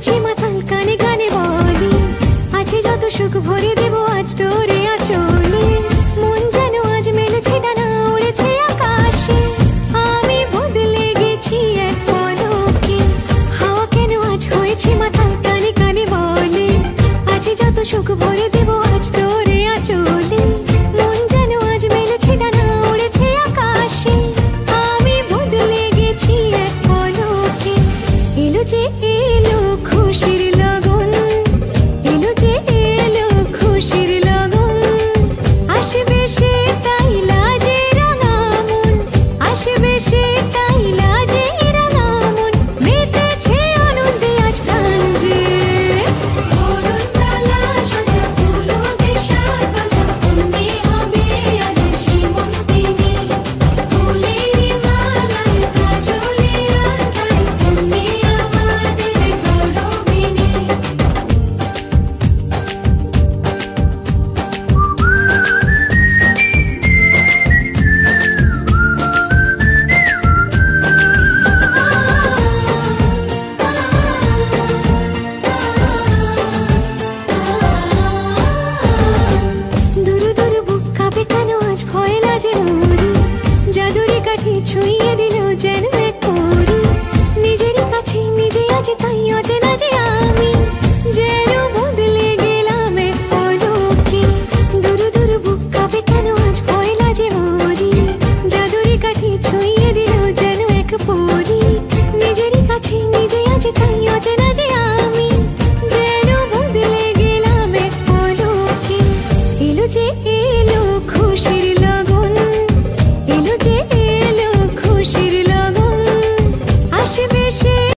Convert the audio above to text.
হয়েছি মাতাল কানে কানে বলি আছে যত সুখ ভরে দেব আজ তোরে আঁচলে মন যেন আজ মেলেছে ডানা উড়েছে আকাশে আমি বদলে গেছি এক পলকে হাওয়া কেন আজ হয়েছে মাতাল কানে কানে বলে আছে যত সুখ ভরে দেব আজ তোরে আঁচলে মন যেন আজ মেলেছে ডানা উড়েছে আকাশে আমি বদলে গেছি এক পলকে এলো যে এলো খুশির লগন এলো যে এলো খুশির লগন আসবে সে তাই লাজে রাঙা মন আসবে সে তাই লাজে রাঙা মন মেতেছে আনন্দে আজ প্রাণ যে বরণডালা সাজা ফুলো দেশার বাজা বন্দি হবে আজ সীমন্তিনী ফুলেরি মালায় কাজলে আলতায় বন্দি আমাদের গৌরবিনী দুরু দুরু বুক কাঁপে কেন আজ ভয় লাজে মরি জাদুরি কাঠি ছুঁয়ে দিল যেন এক পরি নিজেরই কাছে নিজে আছে তাই অচেনা যে আমি যেন বদলে গেলাম এক পলকে দুরু দুরু বুক কাঁপে কেন আজ ভয় লাজে মরি জাদুরি কাঠি ছুঁয়ে দিল যেন এক পরি নিজেরই কাছে নিজে আছে তাই অচেনা যে আমি যেন বদলে গেলাম এক পলকে এলো যে